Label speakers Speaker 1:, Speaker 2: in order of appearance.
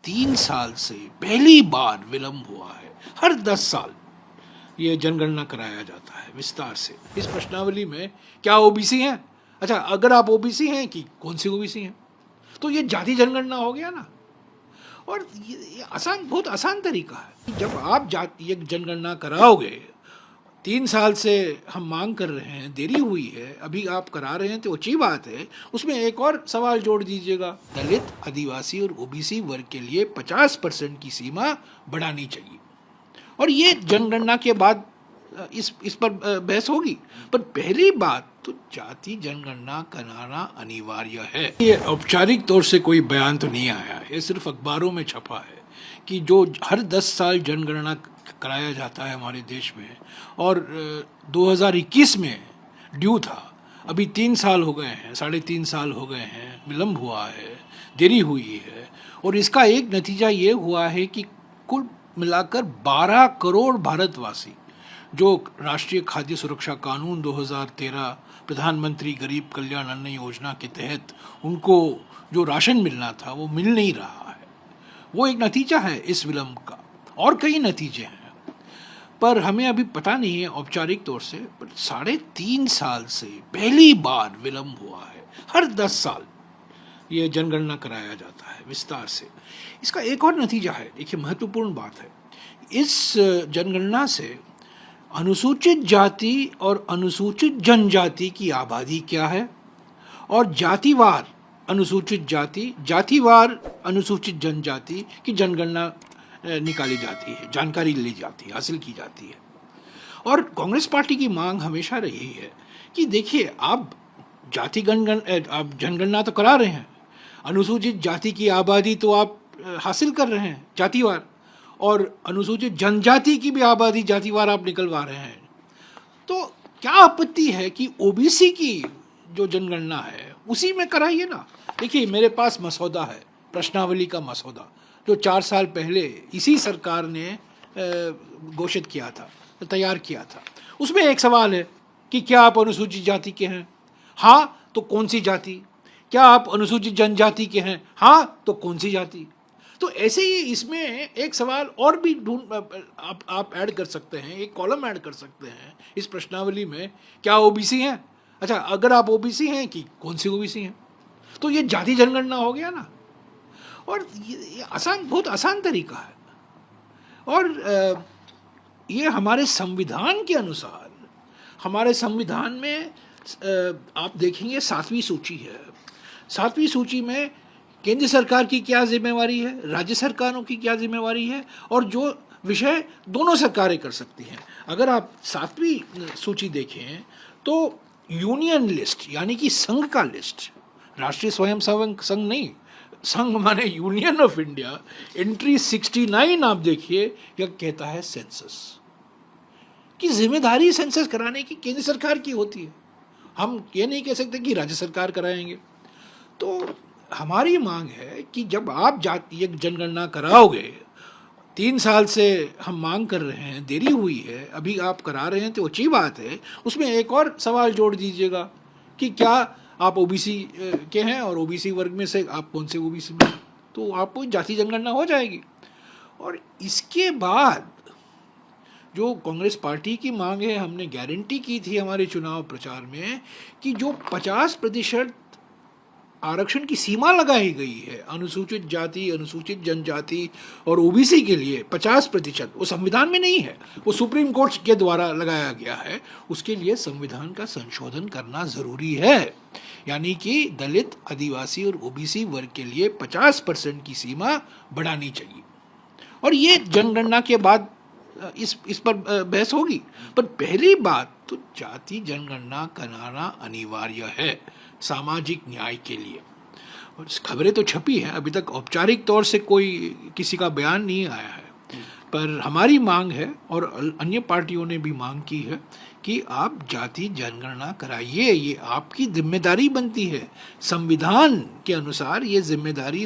Speaker 1: 3 साल से पहली बार विलंब हुआ है। हर 10 साल ये जनगणना कराया जाता है विस्तार से। इस प्रश्नावली में क्या ओबीसी हैं? अच्छा, अगर आप ओबीसी हैं कि कौन सी ओबीसी हैं, तो ये जाति जनगणना हो गया ना। और ये आसान, बहुत आसान तरीका है। जब आप जाति जनगणना कराओगे, 3 साल से हम मांग कर रहे हैं, देरी हुई है, अभी आप करा रहे हैं तो अच्छी बात है। उसमें एक और सवाल जोड़ दीजिएगा, दलित, आदिवासी और ओबीसी वर्ग के लिए 50% की सीमा बढ़ानी चाहिए। और ये जनगणना के बाद इस पर बहस होगी, पर पहली बात तो जाति जनगणना कराना अनिवार्य है। ये औपचारिक तौर से कोई बयान तो नहीं आया है, ये सिर्फ अखबारों में छपा है कि जो हर 10 साल जनगणना कराया जाता है हमारे देश में, और 2021 में ड्यू था, अभी 3 साल हो गए हैं, 3.5 साल हो गए हैं, विलम्ब हुआ है, देरी हुई है। और इसका एक नतीजा ये हुआ है कि कुल मिलाकर 12 करोड़ भारतवासी जो राष्ट्रीय खाद्य सुरक्षा कानून 2013, प्रधानमंत्री गरीब कल्याण अन्न योजना के तहत उनको जो राशन मिलना था वो मिल नहीं रहा है। वो एक नतीजा है इस विलंब का, और कई नतीजे हैं, पर हमें अभी पता नहीं है औपचारिक तौर से। पर 3.5 साल से पहली बार विलंब हुआ है। हर 10 साल ये जनगणना कराया जाता है विस्तार से। इसका एक और नतीजा है, देखिए महत्वपूर्ण बात है, इस जनगणना से अनुसूचित जाति और अनुसूचित जनजाति की आबादी क्या है, और जातिवार अनुसूचित जाति, जातिवार अनुसूचित जनजाति की जनगणना निकाली जाती है, जानकारी ली जाती है, हासिल की जाती है। और कांग्रेस पार्टी की मांग हमेशा रही है कि देखिए, आप आप जनगणना तो करा रहे हैं, अनुसूचित जाति की आबादी तो आप हासिल कर रहे हैं जातिवार, और अनुसूचित जनजाति की भी आबादी जातिवार आप निकलवा रहे हैं, तो क्या आपत्ति है कि ओबीसी की जो जनगणना है उसी में कराइए ना। देखिए, मेरे पास मसौदा है, प्रश्नावली का मसौदा, जो 4 साल पहले इसी सरकार ने घोषित किया था, तैयार किया था। उसमें एक सवाल है कि क्या आप अनुसूचित जाति के हैं? हाँ, तो कौन सी जाति? क्या आप अनुसूचित जनजाति के हैं? हाँ, तो कौन सी जाति? तो ऐसे ही इसमें एक सवाल और भी आप ऐड कर सकते हैं, एक कॉलम ऐड कर सकते हैं इस प्रश्नावली में, क्या ओबीसी हैं? अच्छा, अगर आप ओबीसी हैं कि कौन सी ओबीसी हैं, तो ये जाति जनगणना हो गया ना। और ये आसान, बहुत आसान तरीका है। और ये हमारे संविधान के अनुसार, हमारे संविधान में आप देखेंगे 7वीं सूची है। 7वीं सूची में केंद्र सरकार की क्या जिम्मेवारी है, राज्य सरकारों की क्या जिम्मेवारी है, और जो विषय दोनों सरकारें कर सकती हैं। अगर आप 7वीं सूची देखें तो यूनियन लिस्ट, यानी कि संघ का लिस्ट, राष्ट्रीय स्वयंसेवक संघ नहीं, संघ माने यूनियन ऑफ इंडिया, एंट्री 69 आप देखिए, यह कहता है सेंसस की जिम्मेदारी सेंसस कराने की केंद्र सरकार की होती है। हम ये नहीं कह सकते कि राज्य सरकार कराएंगे। तो हमारी मांग है कि जब आप जाति जनगणना कराओगे, 3 साल से हम मांग कर रहे हैं, देरी हुई है, अभी आप करा रहे हैं तो अच्छी बात है। उसमें एक और सवाल जोड़ दीजिएगा कि क्या आप ओबीसी के हैं, और ओबीसी वर्ग में से आप कौन से ओबीसी में, तो आपको जाति जनगणना हो जाएगी। और इसके बाद जो कांग्रेस पार्टी की मांग है, हमने गारंटी की थी हमारे चुनाव प्रचार में कि जो 50% आरक्षण की सीमा लगाई गई है अनुसूचित जाति, अनुसूचित जनजाति और ओबीसी के लिए 50%, वो संविधान में नहीं है, वो सुप्रीम कोर्ट के द्वारा लगाया गया है। उसके लिए संविधान का संशोधन करना ज़रूरी है, यानी कि दलित, आदिवासी और ओबीसी वर्ग के लिए 50% की सीमा बढ़ानी चाहिए। और ये जनगणना के बाद इस पर बहस होगी, पर पहली बात तो जाति जनगणना कराना अनिवार्य है सामाजिक न्याय के लिए। और खबरें तो छपी हैं, अभी तक औपचारिक तौर से कोई किसी का बयान नहीं आया है, पर हमारी मांग है और अन्य पार्टियों ने भी मांग की है कि आप जाति जनगणना कराइए, ये आपकी जिम्मेदारी बनती है, संविधान के अनुसार ये जिम्मेदारी